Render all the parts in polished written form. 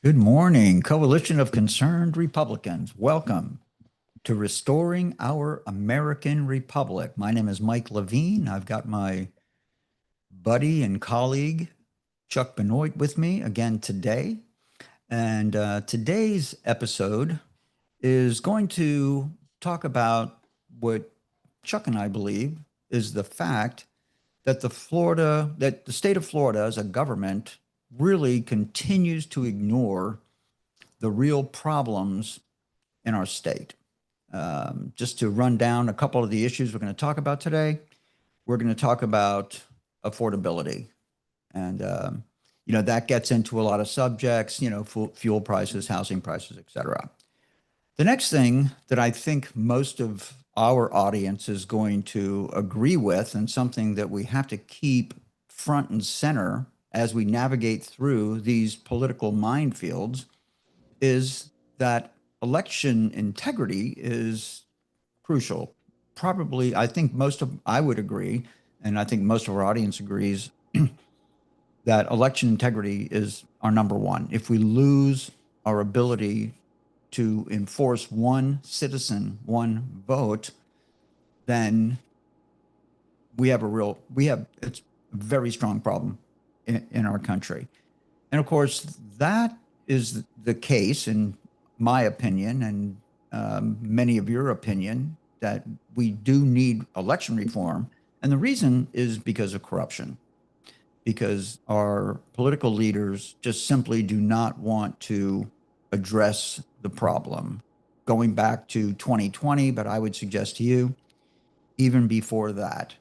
Good morning, Coalition of Concerned Republicans. Welcome to Restoring Our American Republic. My name is Mike Levine. I've got my buddy and colleague, Chuck Benoit, with me again today. And today's episode is going to talk about what Chuck and I believe is the fact that that the state of Florida as a government really continues to ignore the real problems in our state. Just to run down a couple of the issues we're going to talk about today, we're going to talk about affordability. And, that gets into a lot of subjects, fuel prices, housing prices, et cetera. The next thing that I think most of our audience is going to agree with, and something that we have to keep front and center as we navigate through these political minefields, is that election integrity is crucial. Probably, I would agree, and I think most of our audience agrees, that election integrity is our number one. If we lose our ability to enforce one citizen, one vote, then it's a very strong problem in our country. And of course, that is the case, in my opinion, and many of your opinion, that we do need election reform. And the reason is because of corruption, because our political leaders just simply do not want to address the problem. Going back to 2020, but I would suggest to you, even before that.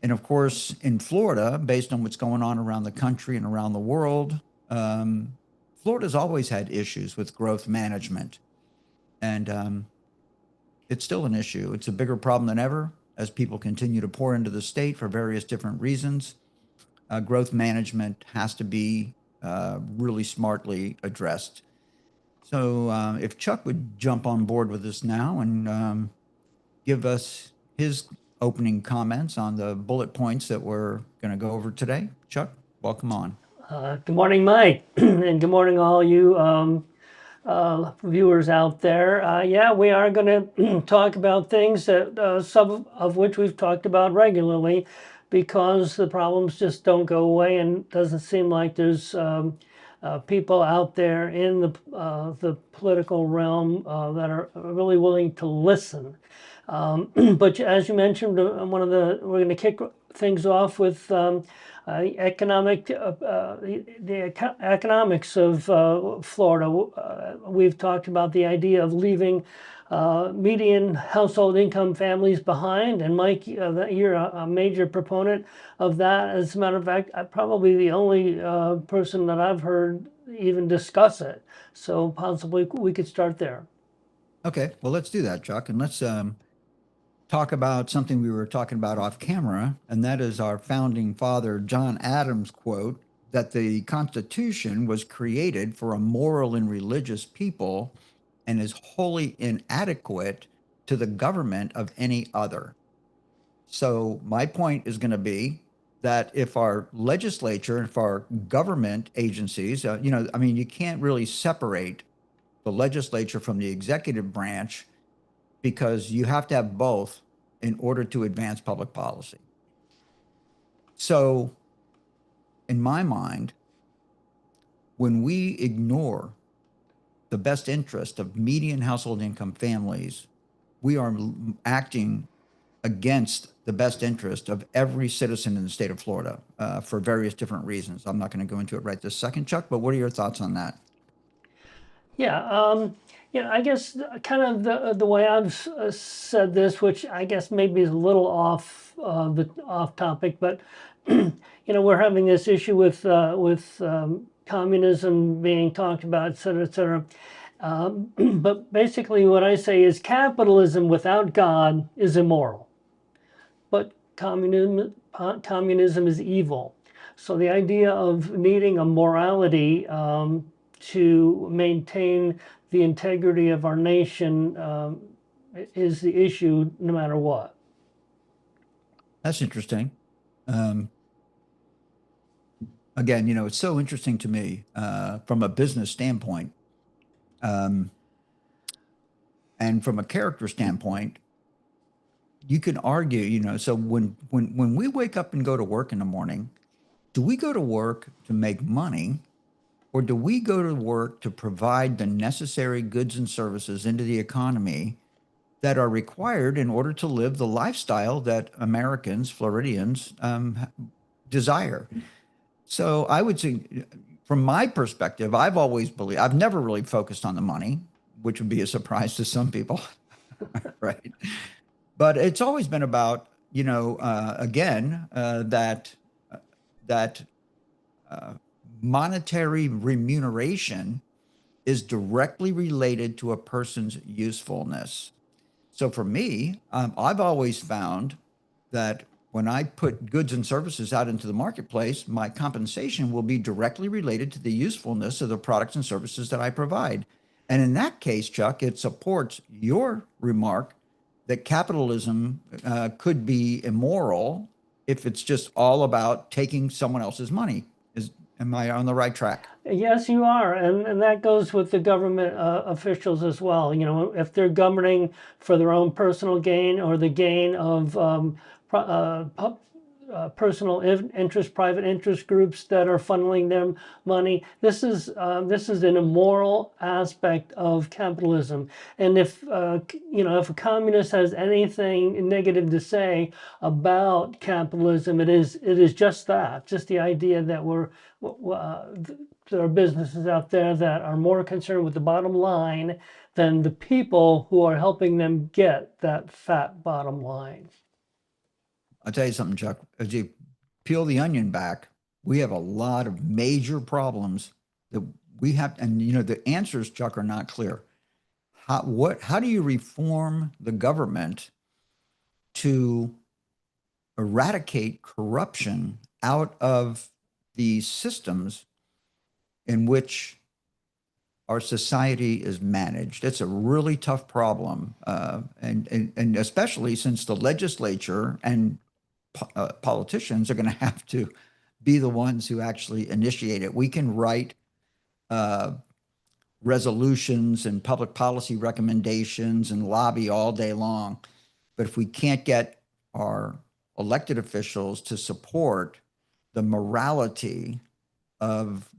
And of course, in Florida, based on what's going on around the country and around the world, Florida's always had issues with growth management. And it's still an issue. It's a bigger problem than ever as people continue to pour into the state for various different reasons. Growth management has to be really smartly addressed. So if Chuck would jump on board with us now and give us his opening comments on the bullet points that we're going to go over today. Chuck, welcome on. Good morning, Mike, and good morning, all you viewers out there. Yeah, we are going to talk about things that some of which we've talked about regularly, because the problems just don't go away, and it doesn't seem like there's people out there in the political realm that are really willing to listen. But as you mentioned, we're going to kick things off with the economics of Florida. We've talked about the idea of leaving median household income families behind, and Mike, you're a major proponent of that. As a matter of fact, I'm probably the only person that I've heard even discuss it. So possibly we could start there. Okay, well, let's do that, Chuck. And let's talk about something we were talking about off camera, and that is our founding father, John Adams' quote that the Constitution was created for a moral and religious people and is wholly inadequate to the government of any other. So my point is going to be that if our legislature, if our government agencies, I mean, you can't really separate the legislature from the executive branch, because you have to have both in order to advance public policy. So in my mind, when we ignore the best interest of median household income families, we are acting against the best interest of every citizen in the state of Florida for various different reasons. I'm not going to go into it right this second, Chuck, but what are your thoughts on that? Yeah, I guess kind of the way I've said this, which I guess maybe is a little the off topic, but we're having this issue with communism being talked about, et cetera, et cetera. But basically, what I say is capitalism without God is immoral, but communism is evil. So the idea of needing a morality to maintain the integrity of our nation is the issue, no matter what. That's interesting. Um, again, it's so interesting to me from a business standpoint, um, and from a character standpoint. You can argue, so when we wake up and go to work in the morning, do we go to work to make money, or do we go to work to provide the necessary goods and services into the economy that are required in order to live the lifestyle that Americans, Floridians, desire? So I would say, from my perspective, I've always believed, I've never really focused on the money, which would be a surprise to some people, right? But it's always been about, again, that uh, monetary remuneration is directly related to a person's usefulness. So for me, I've always found that when I put goods and services out into the marketplace, my compensation will be directly related to the usefulness of the products and services that I provide. And in that case, Chuck, it supports your remark that capitalism could be immoral if it's just all about taking someone else's money. Am I on the right track? Yes, you are, and that goes with the government officials as well. If they're governing for their own personal gain or the gain of personal interest, private interest groups that are funneling them money. This is an immoral aspect of capitalism. And if a communist has anything negative to say about capitalism, it is just that, just the idea that there are businesses out there that are more concerned with the bottom line than the people who are helping them get that fat bottom line. I'll tell you something, Chuck. As you peel the onion back, we have a lot of major problems that we have, and the answers, Chuck, are not clear. How do you reform the government to eradicate corruption out of the systems in which our society is managed? It's a really tough problem, and especially since the legislature and politicians are going to have to be the ones who actually initiate it. We can write uh, resolutions and public policy recommendations and lobby all day long, but if we can't get our elected officials to support the morality of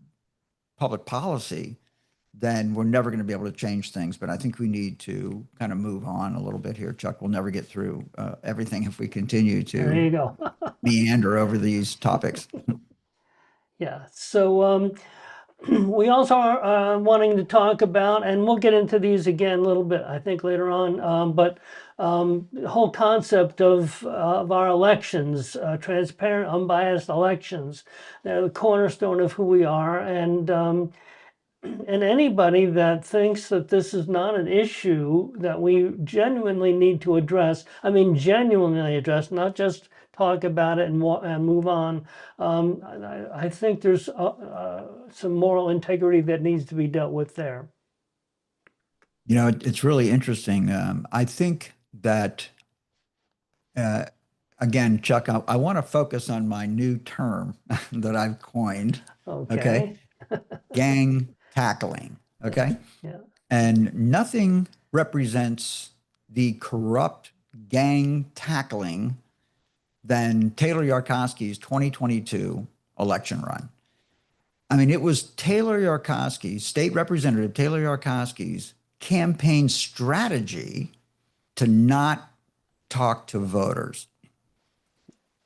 public policy, then we're never going to be able to change things. But I think we need to kind of move on a little bit here, Chuck. We'll never get through everything if we continue There to you go. meander over these topics. Yeah. So we also are wanting to talk about, and we'll get into these again a little bit, I think, later on. But the whole concept of our elections, transparent, unbiased elections, they're the cornerstone of who we are. And anybody that thinks that this is not an issue that we genuinely need to address, I mean, genuinely address, not just talk about it and move on. I think there's some moral integrity that needs to be dealt with there. It's really interesting. I think that, uh, again, Chuck, I want to focus on my new term that I've coined. Okay. Okay. Gang tackling. Okay. Yeah. And nothing represents the corrupt gang tackling than Taylor Yarkowski's 2022 election run. I mean, it was Taylor Yarkowski's, State Representative Taylor Yarkowski's campaign strategy to not talk to voters.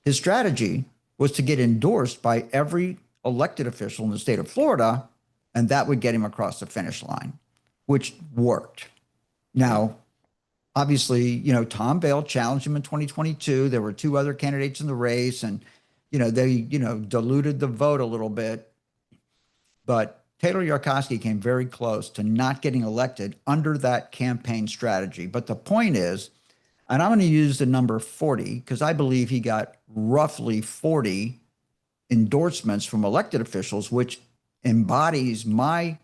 His strategy was to get endorsed by every elected official in the state of Florida, and that would get him across the finish line, which worked. Now, obviously, Tom Vail challenged him in 2022. There were two other candidates in the race, and, they, diluted the vote a little bit. But Taylor Yarkowski came very close to not getting elected under that campaign strategy. But the point is, and I'm going to use the number 40 because I believe he got roughly 40 endorsements from elected officials, which embodies my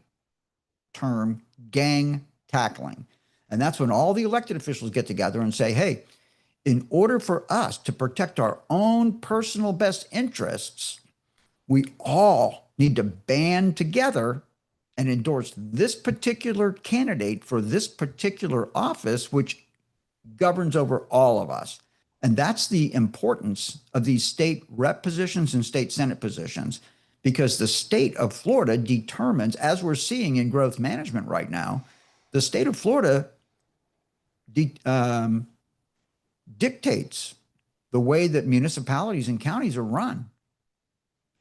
term, gang tackling. And that's when all the elected officials get together and say, hey, in order for us to protect our own personal best interests, we all need to band together and endorse this particular candidate for this particular office, which governs over all of us. And that's the importance of these state rep positions and state Senate positions, because the state of Florida determines, as we're seeing in growth management right now, the state of Florida dictates the way that municipalities and counties are run,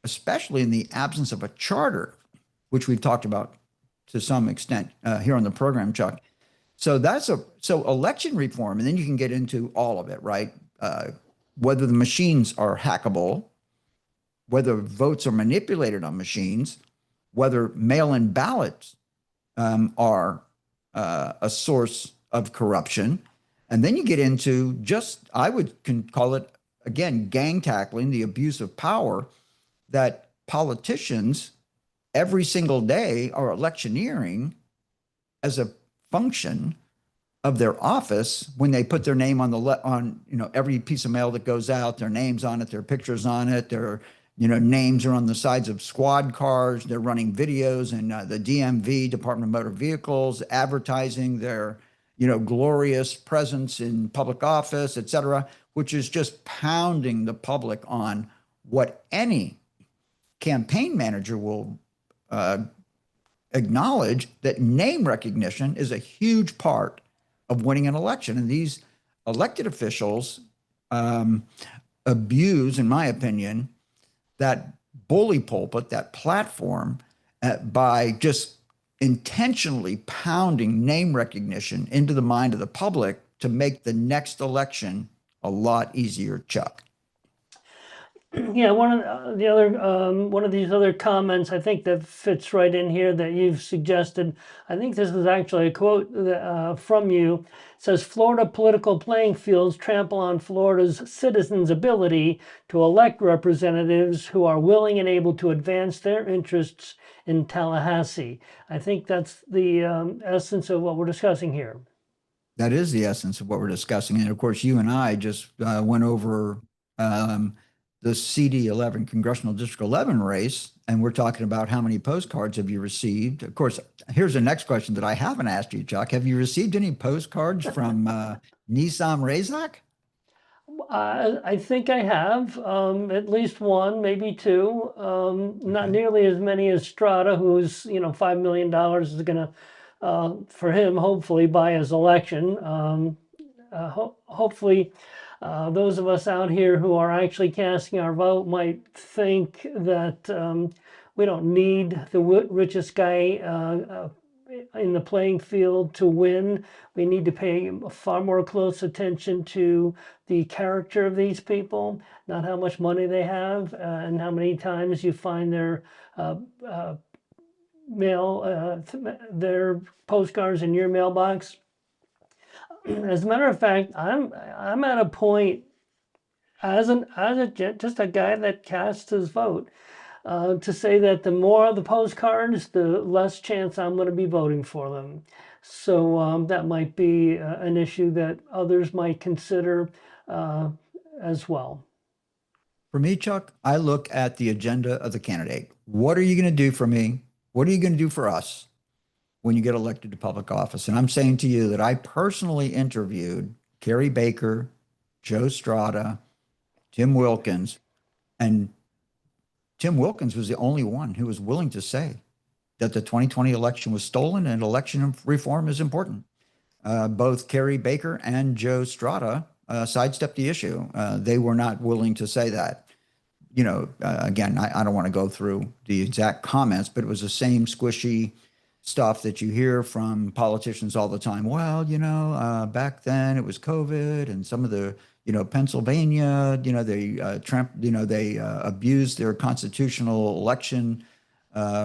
especially in the absence of a charter, which we've talked about to some extent here on the program, Chuck. So so election reform, and then you can get into all of it, right? Whether the machines are hackable, whether votes are manipulated on machines, whether mail-in ballots are a source of corruption. And then you get into just, I would call it, again, gang tackling, the abuse of power, that politicians every single day are electioneering as a function of their office when they put their name on every piece of mail that goes out, their names on it, their pictures on it, their names are on the sides of squad cars. They're running videos in the DMV, Department of Motor Vehicles, advertising their glorious presence in public office, et cetera, which is just pounding the public on what any campaign manager will acknowledge, that name recognition is a huge part of winning an election. And these elected officials abuse, in my opinion, that bully pulpit, that platform, by just intentionally pounding name recognition into the mind of the public to make the next election a lot easier, Chuck. Yeah, one of these other comments I think that fits right in here that you've suggested. I think this is actually a quote from you. It says, "Florida political playing fields trample on Florida's citizens' ability to elect representatives who are willing and able to advance their interests in Tallahassee." I think that's the essence of what we're discussing here. That is the essence of what we're discussing. And of course, you and I just went over the CD11 Congressional District 11 race, and we're talking about how many postcards have you received. Of course, here's the next question that I haven't asked you, Chuck. Have you received any postcards from Nizam Razak? I think I have at least one, maybe two. Not nearly as many as Strata, who's $5 million is going to, for him, hopefully buy his election. Hopefully, those of us out here who are actually casting our vote might think that we don't need the richest guy in the playing field to win. We need to pay far more close attention to the character of these people, not how much money they have and how many times you find their their postcards in your mailbox. As a matter of fact, I'm at a point just a guy that casts his vote to say that the more the postcards, the less chance I'm going to be voting for them. So that might be an issue that others might consider as well. For me, Chuck, I look at the agenda of the candidate. What are you going to do for me? What are you going to do for us when you get elected to public office? And I'm saying to you that I personally interviewed Carrie Baker, Joe Strada, Tim Wilkins, and Tim Wilkins was the only one who was willing to say that the 2020 election was stolen and election reform is important. Both Carrie Baker and Joe Strada sidestepped the issue. They were not willing to say that. Again, I don't want to go through the exact comments, but it was the same squishy stuff that you hear from politicians all the time. Well, back then it was COVID and some of the, Pennsylvania, they abused their constitutional election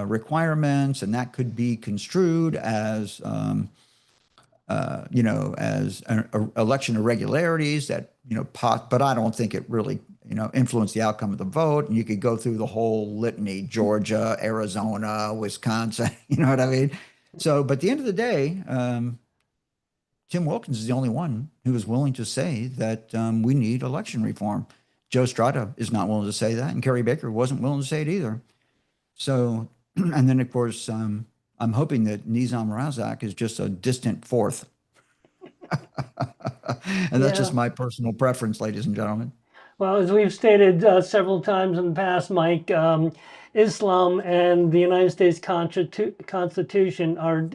requirements, and that could be construed as, as an election irregularities that, but I don't think it really, influenced the outcome of the vote. And you could go through the whole litany, Georgia, Arizona, Wisconsin, you know what I mean? So, but at the end of the day, Tim Wilkins is the only one who is willing to say that we need election reform. Joe Strada is not willing to say that, and Kerry Baker wasn't willing to say it either. So, and then of course, I'm hoping that Nizam Razak is just a distant fourth. And that's Yeah. just my personal preference, ladies and gentlemen. Well, as we've stated several times in the past, Mike, Islam and the United States Constitution are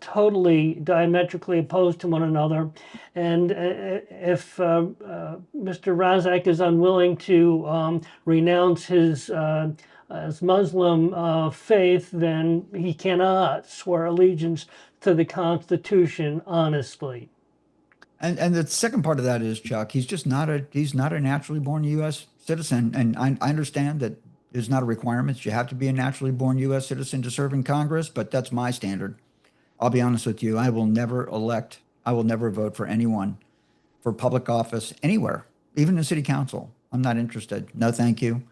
totally diametrically opposed to one another. And if Mr. Razak is unwilling to renounce his Muslim faith, then he cannot swear allegiance to the Constitution honestly. And the second part of that is, Chuck, he's not a naturally born U.S. citizen. And I understand that there's not a requirement. You have to be a naturally born U.S. citizen to serve in Congress, but that's my standard. I'll be honest with you. I will never vote for anyone for public office anywhere, even in city council. I'm not interested. No, thank you.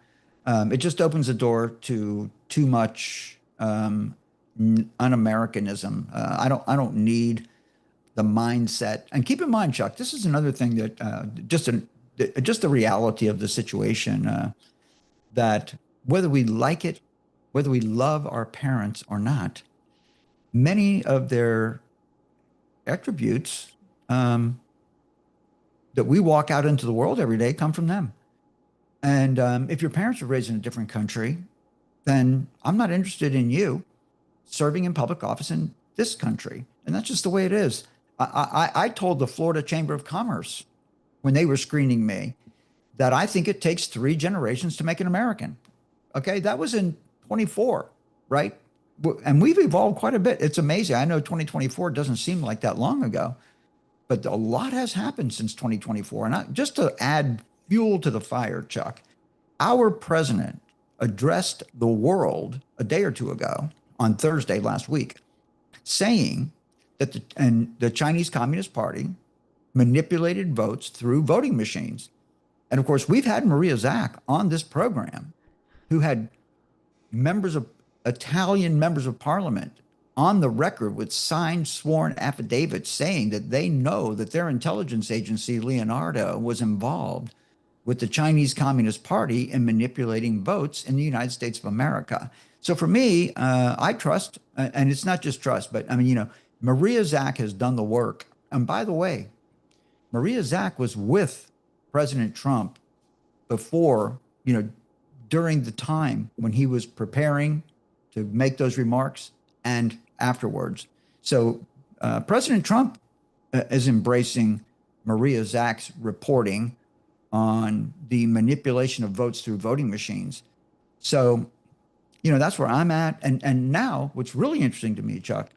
It just opens the door to too much un-Americanism. I don't need the mindset. And keep in mind, Chuck, this is another thing that just the reality of the situation, that whether we like it, whether we love our parents or not, many of their attributes that we walk out into the world every day come from them. And if your parents were raised in a different country, then I'm not interested in you serving in public office in this country. And that's just the way it is. I told the Florida Chamber of Commerce when they were screening me that I think it takes 3 generations to make an American. Okay, that was in 24, right? And we've evolved quite a bit. It's amazing. I know 2024 doesn't seem like that long ago, but a lot has happened since 2024. And just to add fuel to the fire, Chuck, our president addressed the world a day or two ago on Thursday last week, saying that the Chinese Communist Party manipulated votes through voting machines. And of course, we've had Maria Zack on this program who had Italian members of parliament on the record with signed sworn affidavits saying that they know that their intelligence agency, Leonardo, was involved with the Chinese Communist Party in manipulating votes in the United States of America. So for me, I trust, and it's not just trust, but I mean, Maria Zack has done the work. And by the way, Maria Zack was with President Trump before, during the time when he was preparing to make those remarks and afterwards. So President Trump is embracing Maria Zack's reporting on the manipulation of votes through voting machines. So, that's where I'm at. And now what's really interesting to me, Chuck,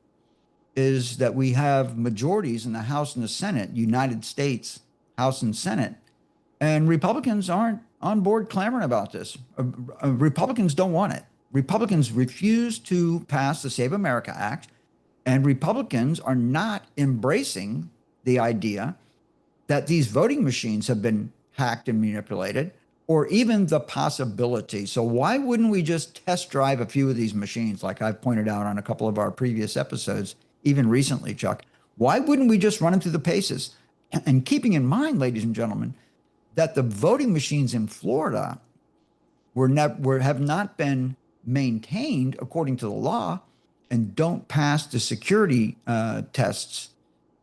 is that we have majorities in the House and the Senate, United States House and Senate, and Republicans aren't on board clamoring about this. Republicans don't want it. Republicans refuse to pass the Save America Act, and Republicans are not embracing the idea that these voting machines have been hacked and manipulated, or even the possibility. So why wouldn't we just test drive a few of these machines, like I've pointed out on a couple of our previous episodes, even recently, Chuck? Why wouldn't we just run them through the paces? And keeping in mind, ladies and gentlemen, that the voting machines in Florida have not been maintained according to the law and don't pass the security tests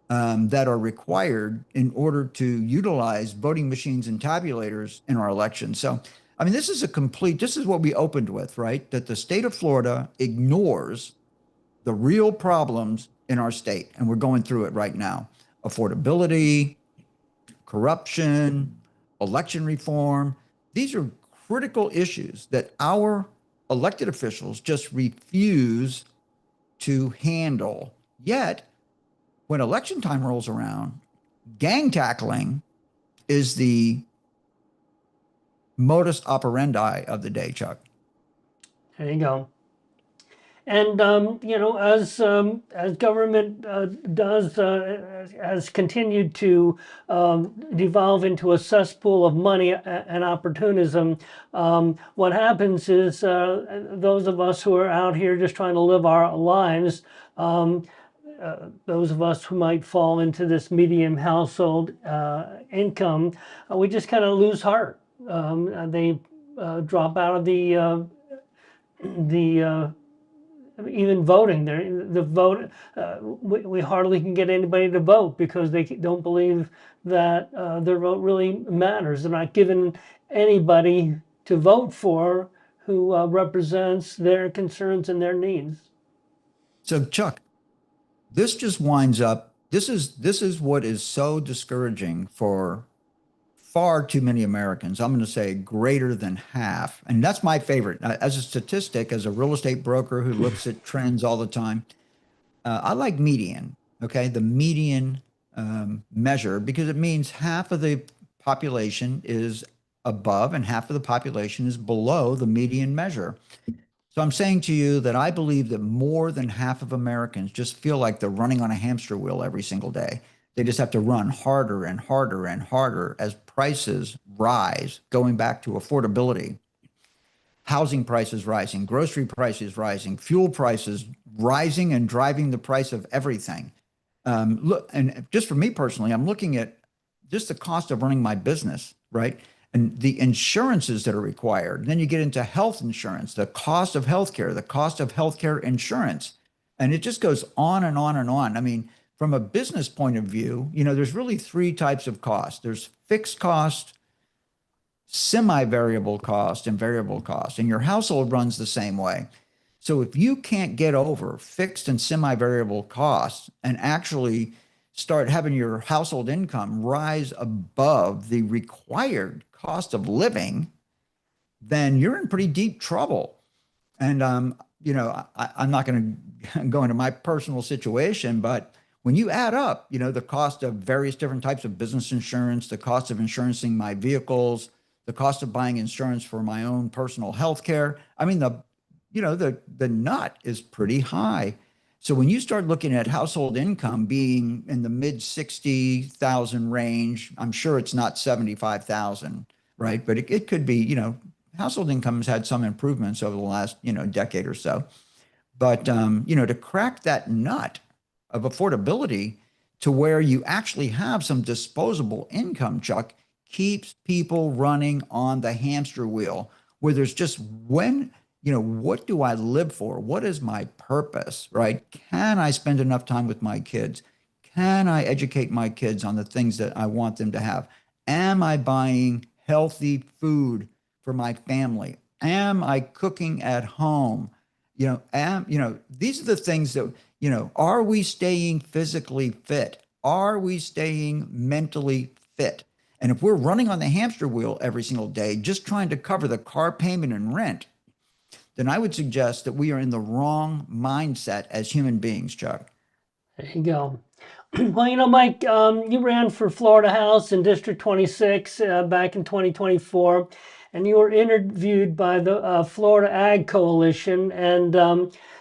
that are required in order to utilize voting machines and tabulators in our elections. So, I mean, this is what we opened with, right? That the state of Florida ignores the real problems in our state. And we're going through it right now. Affordability, corruption, election reform. These are critical issues that our elected officials just refuse to handle. Yet, when election time rolls around, gang tackling is the modus operandi of the day, Chuck. There you go. And as government has continued to devolve into a cesspool of money and opportunism, what happens is those of us who are out here just trying to live our lives, those of us who might fall into this medium household income, we just kind of lose heart. They drop out of the even voting. The vote, we hardly can get anybody to vote because they don't believe that their vote really matters. They're not giving anybody to vote for who represents their concerns and their needs. So Chuck, this just winds up, this is what is so discouraging for far too many Americans. I'm going to say greater than half. And that's my favorite. As a statistic, as a real estate broker who looks at trends all the time, I like median, okay? The median measure, because it means half of the population is above and half of the population is below the median measure. So I'm saying to you that I believe that more than half of Americans just feel like they're running on a hamster wheel every single day. They just have to run harder and harder and harder as prices rise, going back to affordability, housing prices rising, grocery prices rising, fuel prices rising and driving the price of everything. Look, and just for me personally, I'm looking at just the cost of running my business, right? And the insurances that are required. And then you get into health insurance, the cost of healthcare, the cost of healthcare insurance. And it just goes on and on and on. I mean, from a business point of view, there's really three types of cost. There's fixed cost, semi-variable cost, and variable cost. And your household runs the same way. So if you can't get over fixed and semi-variable costs and actually start having your household income rise above the required cost of living, then you're in pretty deep trouble. And I'm not going to go into my personal situation, but when you add up, the cost of various different types of business insurance, the cost of insurancing my vehicles, the cost of buying insurance for my own personal health care, I mean, the nut is pretty high. So when you start looking at household income being in the mid 60,000 range, I'm sure it's not 75,000, right? But it could be, household income has had some improvements over the last, decade or so. But, to crack that nut of affordability to where you actually have some disposable income, Chuck, keeps people running on the hamster wheel where there's just what do I live for? What is my purpose, right? Can I spend enough time with my kids? Can I educate my kids on the things that I want them to have? Am I buying healthy food for my family? Am I cooking at home? These are the things that, are we staying physically fit? Are we staying mentally fit? And if we're running on the hamster wheel every single day, just trying to cover the car payment and rent, then I would suggest that we are in the wrong mindset as human beings, Chuck. There you go. Well, Mike, you ran for Florida House in District 26 back in 2024, and you were interviewed by the Florida Ag Coalition, and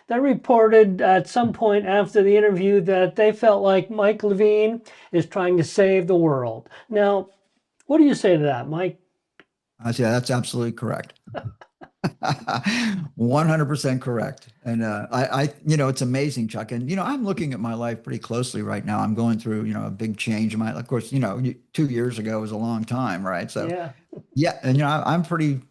they reported at some point after the interview that they felt like Mike Levine is trying to save the world. Now, what do you say to that, Mike? I say that's absolutely correct. 100% correct. And it's amazing, Chuck. And, I'm looking at my life pretty closely right now. I'm going through, a big change in of course, 2 years ago was a long time, right? So, Yeah. yeah. And, I'm pretty,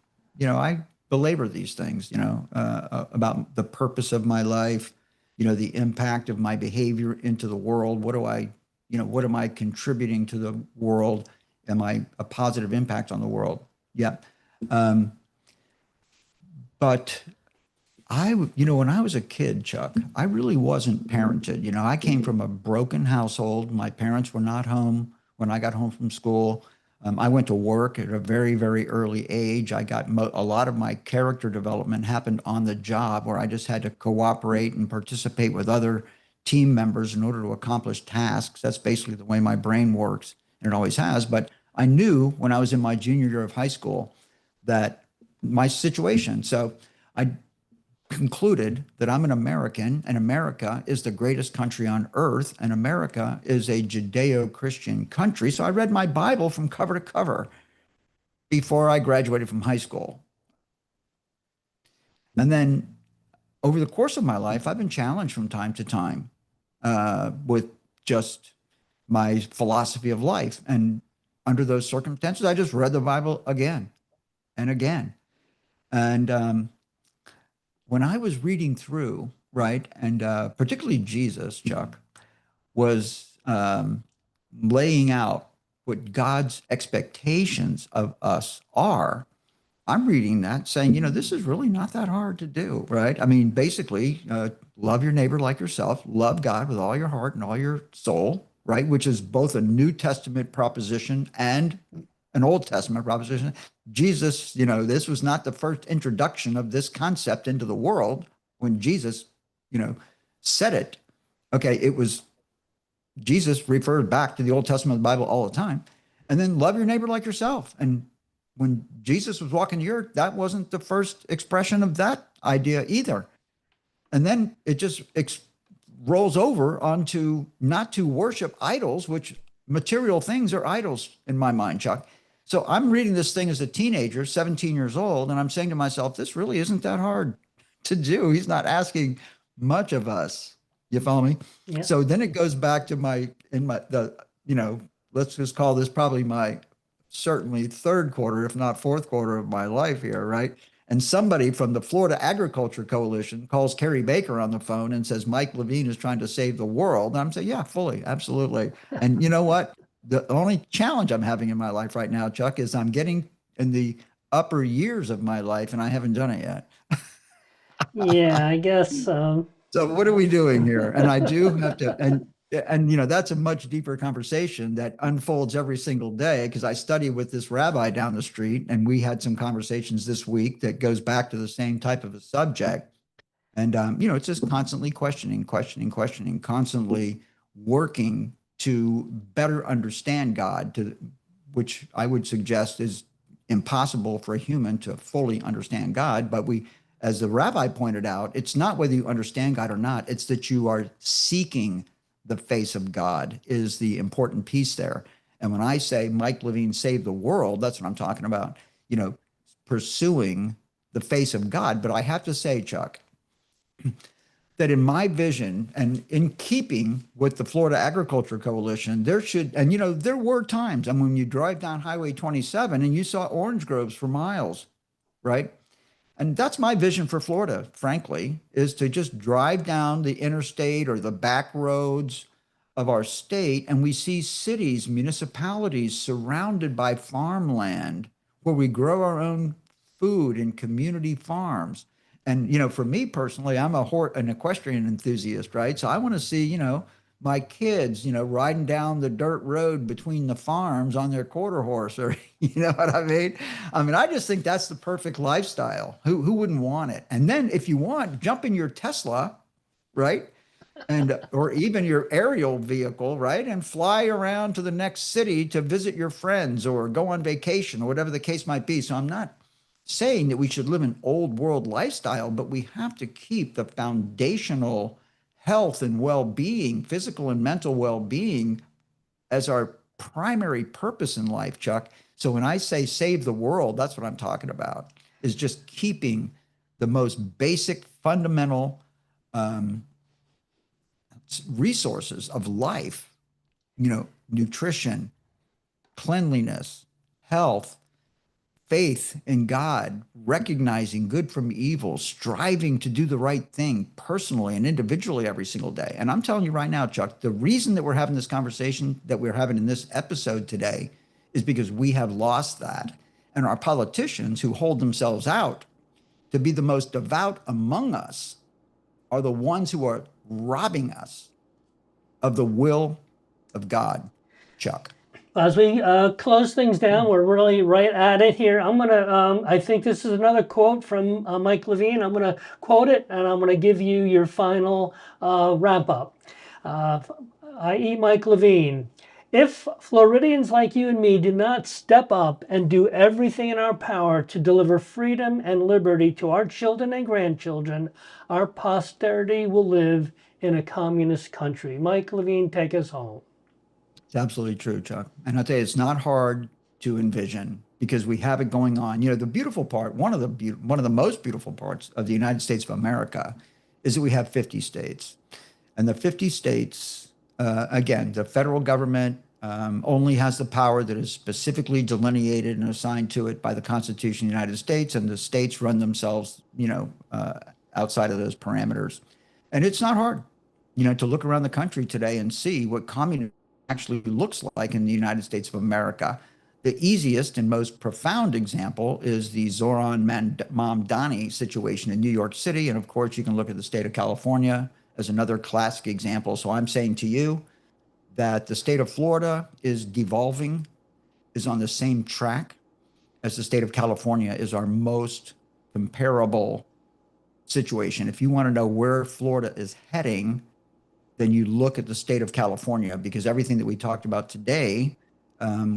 I belabor these things, about the purpose of my life, the impact of my behavior into the world. What am I contributing to the world? Am I a positive impact on the world? Yeah. But when I was a kid, Chuck, I really wasn't parented. I came from a broken household. My parents were not home when I got home from school. I went to work at a very, very early age. I got a lot of my character development happened on the job where I just had to cooperate and participate with other team members in order to accomplish tasks. That's basically the way my brain works, and it always has. But I knew when I was in my junior year of high school that my situation. So I concluded that I'm an American and America is the greatest country on earth and America is a Judeo-Christian country. So I read my Bible from cover to cover before I graduated from high school. And then over the course of my life, I've been challenged from time to time with just my philosophy of life. And under those circumstances, I just read the Bible again and again. And when I was reading through, right, and particularly Jesus, Chuck, was laying out what God's expectations of us are, I'm reading that saying, this is really not that hard to do, right? I mean, basically, love your neighbor like yourself, love God with all your heart and all your soul, right? Which is both a New Testament proposition and an Old Testament proposition. Jesus, this was not the first introduction of this concept into the world when Jesus, said it. Okay, it was Jesus referred back to the Old Testament of the Bible all the time. And then love your neighbor like yourself. And when Jesus was walking the earth, that wasn't the first expression of that idea either. And then it just rolls over onto not to worship idols, which material things are idols in my mind, Chuck. So I'm reading this thing as a teenager, 17 years old, and I'm saying to myself, this really isn't that hard to do. He's not asking much of us. You follow me? Yeah. So then it goes back to let's just call this probably my certainly third quarter, if not fourth quarter of my life here, right? And somebody from the Florida Agriculture Coalition calls Carrie Baker on the phone and says, Mike Levine is trying to save the world. And I'm saying, yeah, fully, absolutely. And you know what? The only challenge I'm having in my life right now, Chuck, is I'm getting in the upper years of my life and I haven't done it yet. Yeah, I guess. So what are we doing here? And I do have to, and that's a much deeper conversation that unfolds every single day because I study with this rabbi down the street, and we had some conversations this week that goes back to the same type of a subject. And it's just constantly questioning, constantly working to better understand God, which I would suggest is impossible for a human to fully understand God, but as the rabbi pointed out, it's not whether you understand God or not, it's that you are seeking the face of God is the important piece there. And when I say Mike Levine saved the world, that's what I'm talking about, pursuing the face of God. But I have to say, Chuck, that in my vision and in keeping with the Florida Agriculture Coalition, there were times, when you drive down Highway 27 and you saw orange groves for miles, right? And that's my vision for Florida, frankly, is to just drive down the interstate or the back roads of our state, and we see cities, municipalities surrounded by farmland where we grow our own food in community farms. And, for me personally, I'm an equestrian enthusiast, right? So I want to see, my kids, riding down the dirt road between the farms on their quarter horse, or you know what I mean? I just think that's the perfect lifestyle. Who wouldn't want it? And then if you want, jump in your Tesla, right? And or even your aerial vehicle, right? And fly around to the next city to visit your friends or go on vacation or whatever the case might be. So I'm not saying that we should live an old world lifestyle, but we have to keep the foundational health and well-being, physical and mental well-being as our primary purpose in life, Chuck. So when I say save the world, that's what I'm talking about, is just keeping the most basic, fundamental resources of life, nutrition, cleanliness, health, faith in God, recognizing good from evil, striving to do the right thing personally and individually every single day. And I'm telling you right now, Chuck, the reason that we're having this conversation that we're having in this episode today is because we have lost that. And our politicians who hold themselves out to be the most devout among us are the ones who are robbing us of the will of God, Chuck. As we close things down, we're really right at it here. I think this is another quote from Mike Levine. I'm going to quote it, and I'm going to give you your final wrap up. I.e. Mike Levine. If Floridians like you and me do not step up and do everything in our power to deliver freedom and liberty to our children and grandchildren, our posterity will live in a communist country. Mike Levine, take us home. It's absolutely true, Chuck. And I'll tell you, it's not hard to envision because we have it going on. The beautiful part, one of the most beautiful parts of the United States of America is that we have 50 states. And the 50 states, again, the federal government only has the power that is specifically delineated and assigned to it by the Constitution of the United States, and the states run themselves, outside of those parameters. And it's not hard, to look around the country today and see what communism actually looks like in the United States of America. The easiest and most profound example is the Zoran Mamdani situation in New York City. And of course, you can look at the state of California as another classic example. So I'm saying to you that the state of Florida is devolving, is on the same track as the state of California is our most comparable situation. If you want to know where Florida is heading, then you look at the state of California, because everything that we talked about today,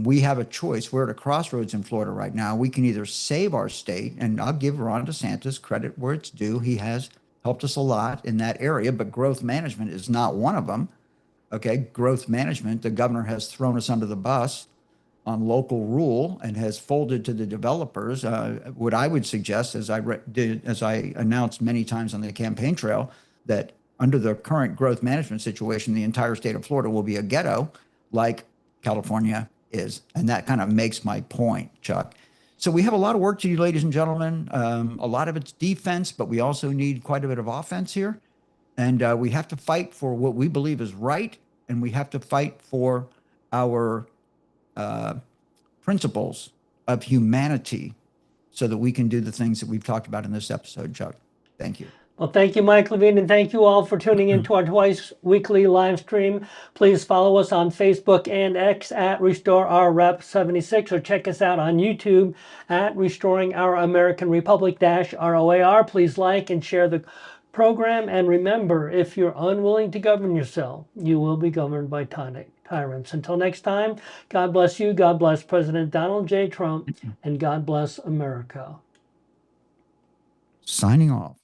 we have a choice. We're at a crossroads in Florida right now. We can either save our state, and I'll give Ron DeSantis credit where it's due. He has helped us a lot in that area, but growth management is not one of them. Okay, growth management, the governor has thrown us under the bus on local rule and has folded to the developers. What I would suggest, as I announced many times on the campaign trail, that under the current growth management situation, the entire state of Florida will be a ghetto like California is. And that kind of makes my point, Chuck. So we have a lot of work to do, ladies and gentlemen. A lot of it's defense, but we also need quite a bit of offense here. And we have to fight for what we believe is right, and we have to fight for our principles of humanity so that we can do the things that we've talked about in this episode, Chuck. Thank you. Well, thank you, Mike Levine, and thank you all for tuning in to our twice weekly live stream. Please follow us on Facebook and X at RestoreOurRep76, or check us out on YouTube at Restoring Our American Republic -ROAR. Please like and share the program, and remember, if you're unwilling to govern yourself, you will be governed by tyrants. Until next time, God bless you, God bless President Donald J. Trump, and God bless America. Signing off.